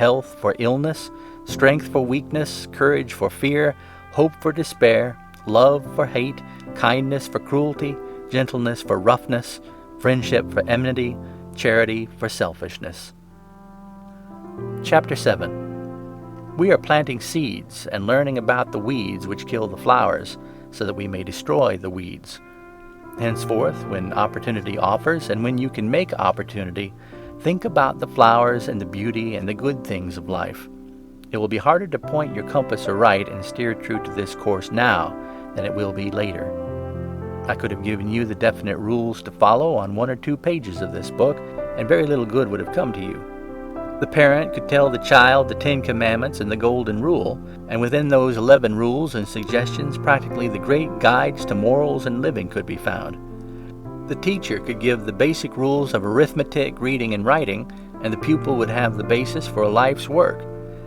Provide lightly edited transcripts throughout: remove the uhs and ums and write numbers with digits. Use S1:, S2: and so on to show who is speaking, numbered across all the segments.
S1: health for illness, strength for weakness, courage for fear, hope for despair, love for hate, kindness for cruelty, gentleness for roughness, friendship for enmity, charity for selfishness. Chapter 7. We are planting seeds and learning about the weeds which kill the flowers, so that we may destroy the weeds. Henceforth, when opportunity offers, and when you can make opportunity, think about the flowers and the beauty and the good things of life. It will be harder to point your compass aright and steer true to this course now than it will be later. I could have given you the definite rules to follow on 1 or 2 pages of this book, and very little good would have come to you. The parent could tell the child the 10 Commandments and the Golden Rule, and within those 11 rules and suggestions, practically the great guides to morals and living could be found. The teacher could give the basic rules of arithmetic, reading, and writing, and the pupil would have the basis for a life's work.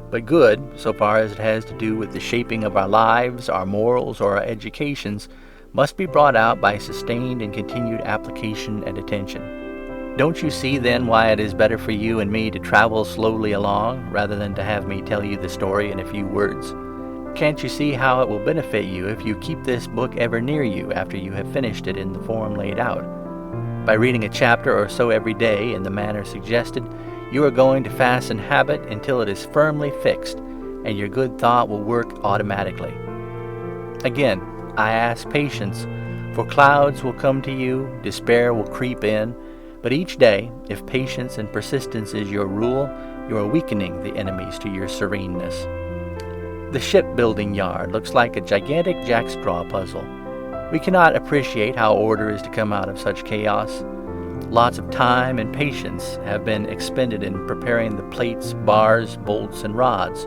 S1: But good, so far as it has to do with the shaping of our lives, our morals, or our educations, must be brought out by sustained and continued application and attention. Don't you see then why it is better for you and me to travel slowly along rather than to have me tell you the story in a few words? Can't you see how it will benefit you if you keep this book ever near you after you have finished it in the form laid out? By reading a chapter or so every day in the manner suggested, you are going to fasten habit until it is firmly fixed, and your good thought will work automatically. Again, I ask patience, for clouds will come to you, despair will creep in, but each day, if patience and persistence is your rule, you are weakening the enemies to your sereneness. The shipbuilding yard looks like a gigantic jackstraw puzzle. We cannot appreciate how order is to come out of such chaos. Lots of time and patience have been expended in preparing the plates, bars, bolts, and rods.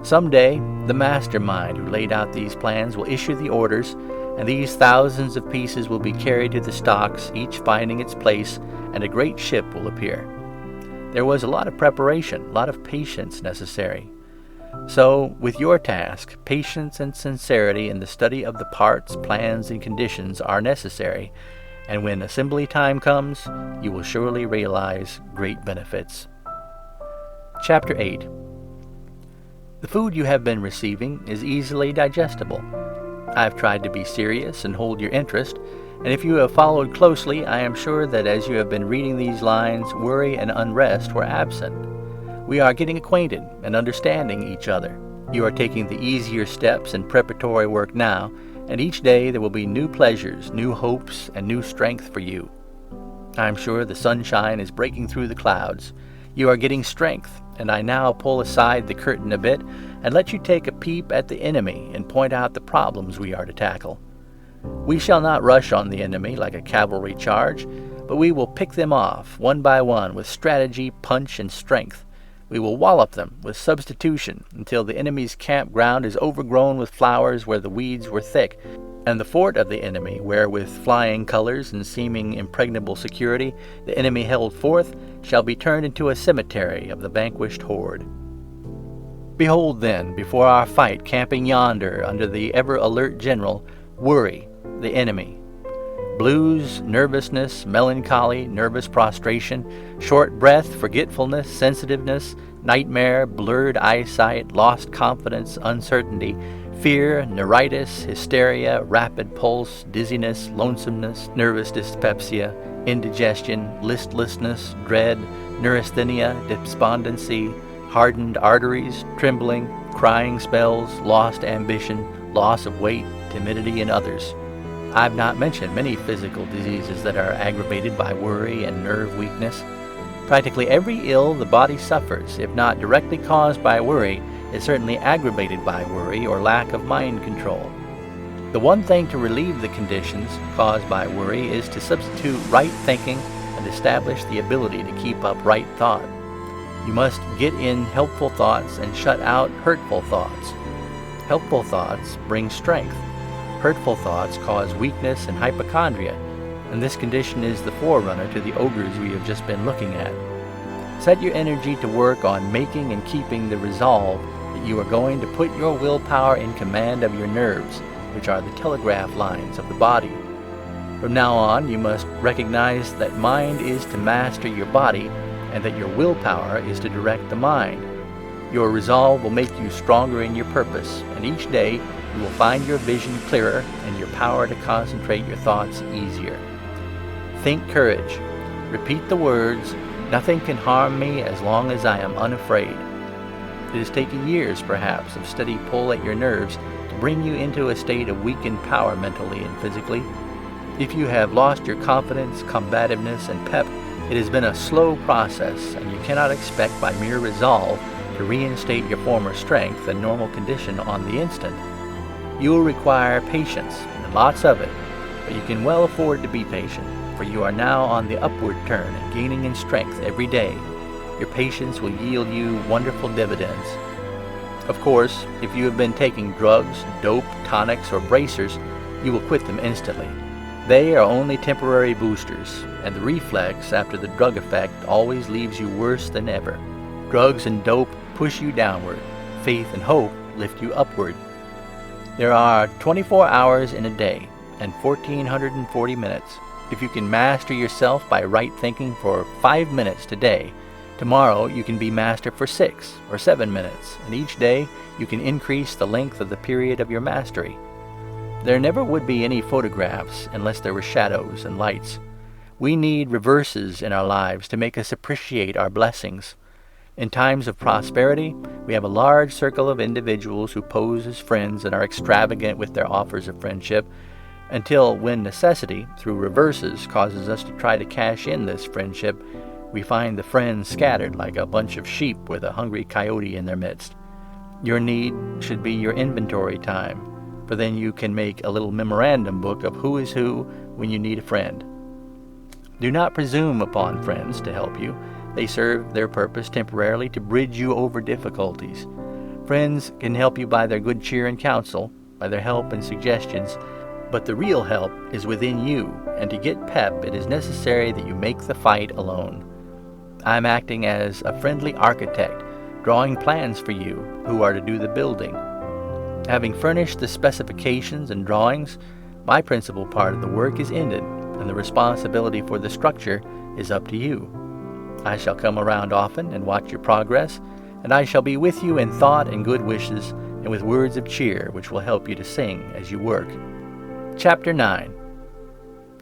S1: Someday, the mastermind who laid out these plans will issue the orders, and these thousands of pieces will be carried to the stocks, each finding its place, and a great ship will appear. There was a lot of preparation, a lot of patience necessary. So, with your task, patience and sincerity in the study of the parts, plans, and conditions are necessary, and when assembly time comes, you will surely realize great benefits. Chapter 8. The food you have been receiving is easily digestible. I have tried to be serious and hold your interest, and if you have followed closely, I am sure that as you have been reading these lines, worry and unrest were absent. We are getting acquainted and understanding each other. You are taking the easier steps in preparatory work now, and each day there will be new pleasures, new hopes, and new strength for you. I am sure the sunshine is breaking through the clouds. You are getting strength, and I now pull aside the curtain a bit and let you take a peep at the enemy and point out the problems we are to tackle. We shall not rush on the enemy like a cavalry charge, but we will pick them off one by one with strategy, punch, and strength. We will wallop them with substitution until the enemy's campground is overgrown with flowers where the weeds were thick, and the fort of the enemy, where with flying colors and seeming impregnable security the enemy held forth, shall be turned into a cemetery of the vanquished horde. Behold then, before our fight, camping yonder under the ever-alert general, worry, the enemy. Blues, nervousness, melancholy, nervous prostration, short breath, forgetfulness, sensitiveness, nightmare, blurred eyesight, lost confidence, uncertainty, fear, neuritis, hysteria, rapid pulse, dizziness, lonesomeness, nervous dyspepsia, indigestion, listlessness, dread, neurasthenia, despondency, hardened arteries, trembling, crying spells, lost ambition, loss of weight, timidity, and others. I have not mentioned many physical diseases that are aggravated by worry and nerve weakness. Practically every ill the body suffers, if not directly caused by worry, is certainly aggravated by worry or lack of mind control. The one thing to relieve the conditions caused by worry is to substitute right thinking and establish the ability to keep up right thought. You must get in helpful thoughts and shut out hurtful thoughts. Helpful thoughts bring strength. Hurtful thoughts cause weakness and hypochondria, and this condition is the forerunner to the ogres we have just been looking at. Set your energy to work on making and keeping the resolve that you are going to put your willpower in command of your nerves, which are the telegraph lines of the body. From now on, you must recognize that mind is to master your body, and that your willpower is to direct the mind. Your resolve will make you stronger in your purpose, and each day you will find your vision clearer and your power to concentrate your thoughts easier. Think courage. Repeat the words, "Nothing can harm me as long as I am unafraid." It has taken years, perhaps, of steady pull at your nerves to bring you into a state of weakened power mentally and physically. If you have lost your confidence, combativeness, and pep, it has been a slow process, and you cannot expect by mere resolve to reinstate your former strength and normal condition on the instant. You will require patience, and lots of it, but you can well afford to be patient, for you are now on the upward turn and gaining in strength every day. Your patience will yield you wonderful dividends. Of course, if you have been taking drugs, dope, tonics, or bracers, you will quit them instantly. They are only temporary boosters, and the reflex after the drug effect always leaves you worse than ever. Drugs and dope push you downward. Faith and hope lift you upward. There are 24 hours in a day and 1,440 minutes. If you can master yourself by right thinking for 5 minutes today, tomorrow you can be master for 6 or 7 minutes, and each day you can increase the length of the period of your mastery. There never would be any photographs unless there were shadows and lights. We need reverses in our lives to make us appreciate our blessings. In times of prosperity, we have a large circle of individuals who pose as friends and are extravagant with their offers of friendship, until when necessity, through reverses, causes us to try to cash in this friendship, we find the friends scattered like a bunch of sheep with a hungry coyote in their midst. Your need should be your inventory time, for then you can make a little memorandum book of who is who when you need a friend. Do not presume upon friends to help you. They serve their purpose temporarily to bridge you over difficulties. Friends can help you by their good cheer and counsel, by their help and suggestions, but the real help is within you, and to get pep it is necessary that you make the fight alone. I am acting as a friendly architect, drawing plans for you who are to do the building. Having furnished the specifications and drawings, my principal part of the work is ended, and the responsibility for the structure is up to you. I shall come around often and watch your progress, and I shall be with you in thought and good wishes, and with words of cheer which will help you to sing as you work. Chapter 9.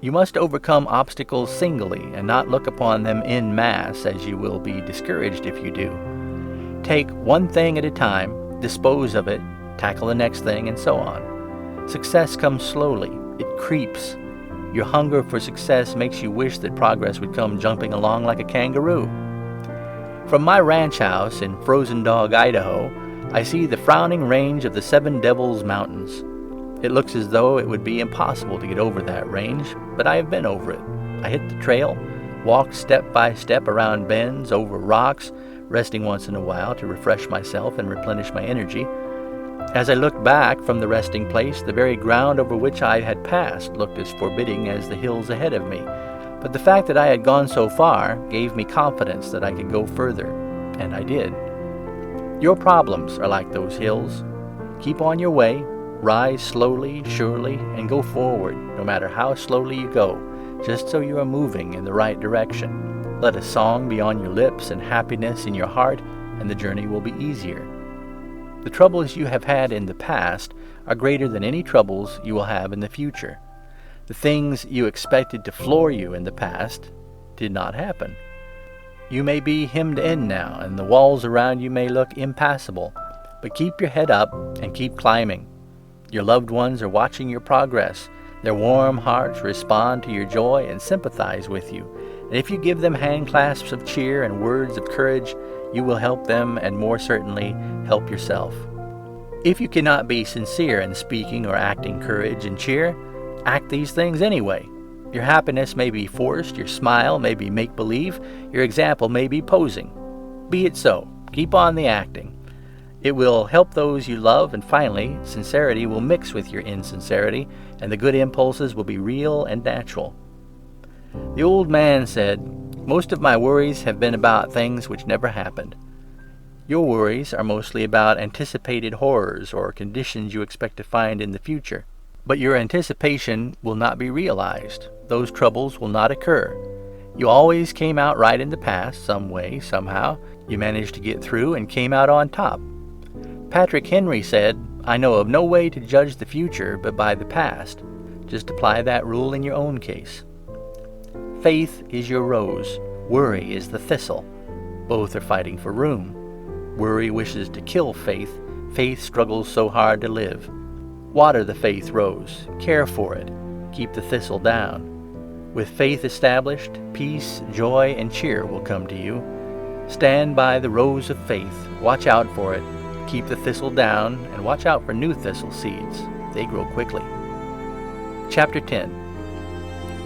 S1: You must overcome obstacles singly and not look upon them en masse, as you will be discouraged if you do. Take one thing at a time, dispose of it, tackle the next thing, and so on. Success comes slowly. It creeps. Your hunger for success makes you wish that progress would come jumping along like a kangaroo. From my ranch house in Frozen Dog, Idaho, I see the frowning range of the Seven Devils Mountains. It looks as though it would be impossible to get over that range, but I have been over it. I hit the trail, walked step by step around bends, over rocks, resting once in a while to refresh myself and replenish my energy. As I looked back from the resting place, the very ground over which I had passed looked as forbidding as the hills ahead of me. But the fact that I had gone so far gave me confidence that I could go further, and I did. Your problems are like those hills. Keep on your way, rise slowly, surely, and go forward, no matter how slowly you go, just so you are moving in the right direction. Let a song be on your lips and happiness in your heart, and the journey will be easier. The troubles you have had in the past are greater than any troubles you will have in the future. The things you expected to floor you in the past did not happen. You may be hemmed in now, and the walls around you may look impassable, but keep your head up and keep climbing. Your loved ones are watching your progress. Their warm hearts respond to your joy and sympathize with you. And if you give them hand clasps of cheer and words of courage, you will help them and more certainly help yourself. If you cannot be sincere in speaking or acting courage and cheer, act these things anyway. Your happiness may be forced, your smile may be make-believe, your example may be posing. Be it so. Keep on the acting. It will help those you love, and finally, sincerity will mix with your insincerity, and the good impulses will be real and natural. The old man said, "Most of my worries have been about things which never happened." Your worries are mostly about anticipated horrors or conditions you expect to find in the future. But your anticipation will not be realized. Those troubles will not occur. You always came out right in the past, some way, somehow. You managed to get through and came out on top. Patrick Henry said, "I know of no way to judge the future but by the past." Just apply that rule in your own case. Faith is your rose. Worry is the thistle. Both are fighting for room. Worry wishes to kill faith. Faith struggles so hard to live. Water the faith rose. Care for it. Keep the thistle down. With faith established, peace, joy, and cheer will come to you. Stand by the rose of faith. Watch out for it. Keep the thistle down, and watch out for new thistle seeds. They grow quickly. Chapter 10.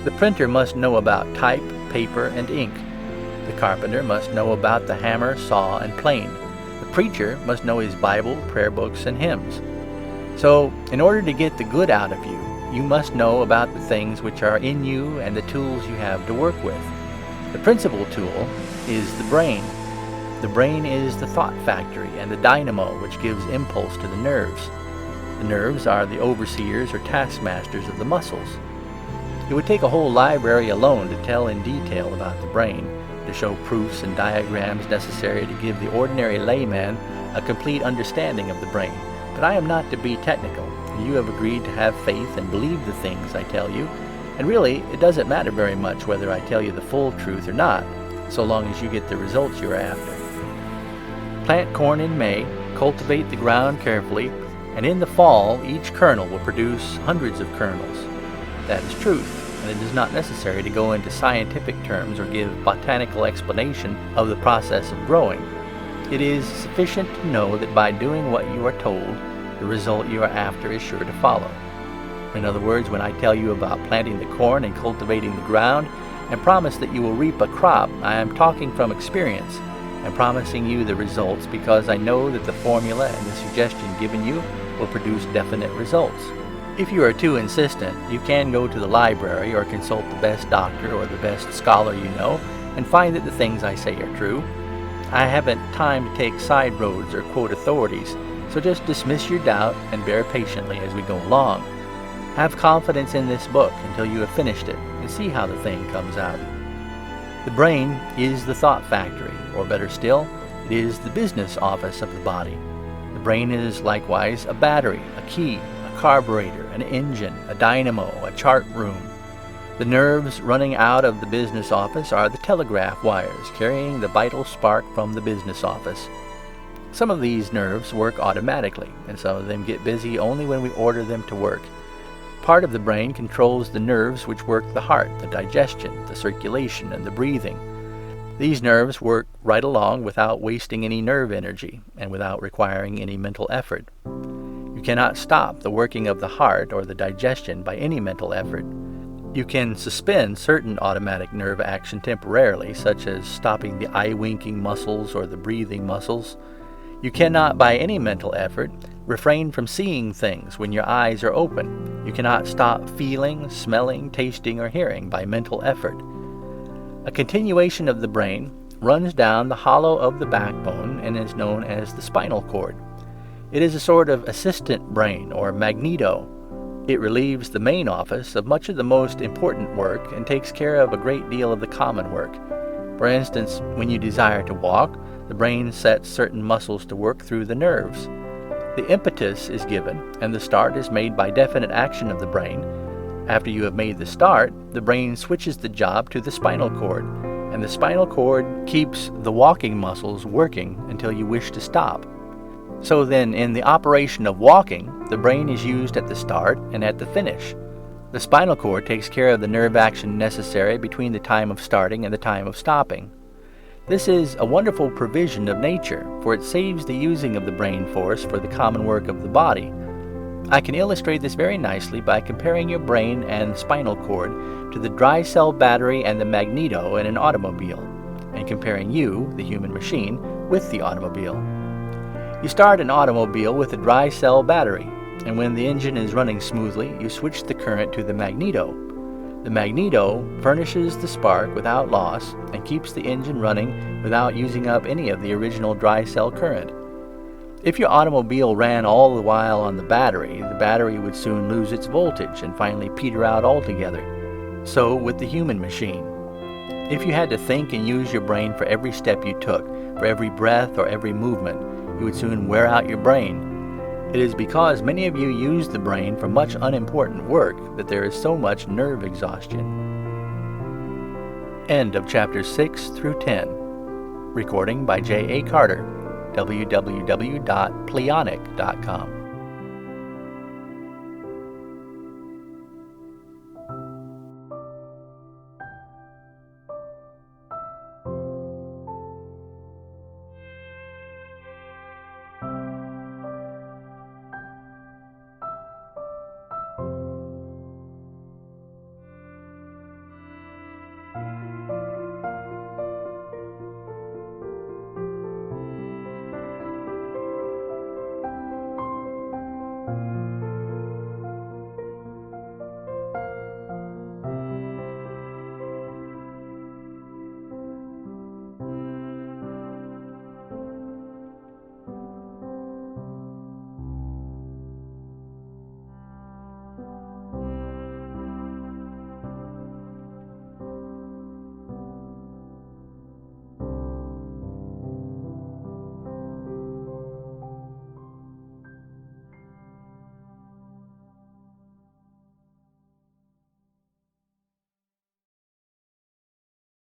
S1: The printer must know about type, paper, and ink. The carpenter must know about the hammer, saw, and plane. The preacher must know his Bible, prayer books, and hymns. So, in order to get the good out of you, you must know about the things which are in you and the tools you have to work with. The principal tool is the brain. The brain is the thought factory and the dynamo which gives impulse to the nerves. The nerves are the overseers or taskmasters of the muscles. It would take a whole library alone to tell in detail about the brain, to show proofs and diagrams necessary to give the ordinary layman a complete understanding of the brain. But I am not to be technical. You have agreed to have faith and believe the things I tell you, and really, it doesn't matter very much whether I tell you the full truth or not, so long as you get the results you're after. Plant corn in May, cultivate the ground carefully, and in the fall, each kernel will produce hundreds of kernels. That is truth, and it is not necessary to go into scientific terms or give botanical explanation of the process of growing. It is sufficient to know that by doing what you are told, the result you are after is sure to follow. In other words, when I tell you about planting the corn and cultivating the ground, and promise that you will reap a crop, I am talking from experience and promising you the results because I know that the formula and the suggestion given you will produce definite results. If you are too insistent, you can go to the library or consult the best doctor or the best scholar you know and find that the things I say are true. I haven't time to take side roads or quote authorities, so just dismiss your doubt and bear patiently as we go along. Have confidence in this book until you have finished it and see how the thing comes out. The brain is the thought factory, or better still, it is the business office of the body. The brain is likewise a battery, a key, a carburetor, an engine, a dynamo, a chart room. The nerves running out of the business office are the telegraph wires carrying the vital spark from the business office. Some of these nerves work automatically, and some of them get busy only when we order them to work. Part of the brain controls the nerves which work the heart, the digestion, the circulation, and the breathing. These nerves work right along without wasting any nerve energy and without requiring any mental effort. You cannot stop the working of the heart or the digestion by any mental effort. You can suspend certain automatic nerve action temporarily, such as stopping the eye-winking muscles or the breathing muscles. You cannot, by any mental effort, refrain from seeing things when your eyes are open. You cannot stop feeling, smelling, tasting, or hearing by mental effort. A continuation of the brain runs down the hollow of the backbone and is known as the spinal cord. It is a sort of assistant brain, or magneto. It relieves the main office of much of the most important work and takes care of a great deal of the common work. For instance, when you desire to walk, the brain sets certain muscles to work through the nerves. The impetus is given, and the start is made by definite action of the brain. After you have made the start, the brain switches the job to the spinal cord, and the spinal cord keeps the walking muscles working until you wish to stop. So then, in the operation of walking, the brain is used at the start and at the finish. The spinal cord takes care of the nerve action necessary between the time of starting and the time of stopping. This is a wonderful provision of nature, for it saves the using of the brain force for the common work of the body. I can illustrate this very nicely by comparing your brain and spinal cord to the dry cell battery and the magneto in an automobile, and comparing you, the human machine, with the automobile. You start an automobile with a dry cell battery, and when the engine is running smoothly, you switch the current to the magneto. The magneto furnishes the spark without loss and keeps the engine running without using up any of the original dry cell current. If your automobile ran all the while on the battery would soon lose its voltage and finally peter out altogether. So with the human machine. If you had to think and use your brain for every step you took, for every breath or every movement, you would soon wear out your brain. It is because many of you use the brain for much unimportant work that there is so much nerve exhaustion. End of chapters 6 through 10. Recording by J.A. Carter, www.pleionic.com.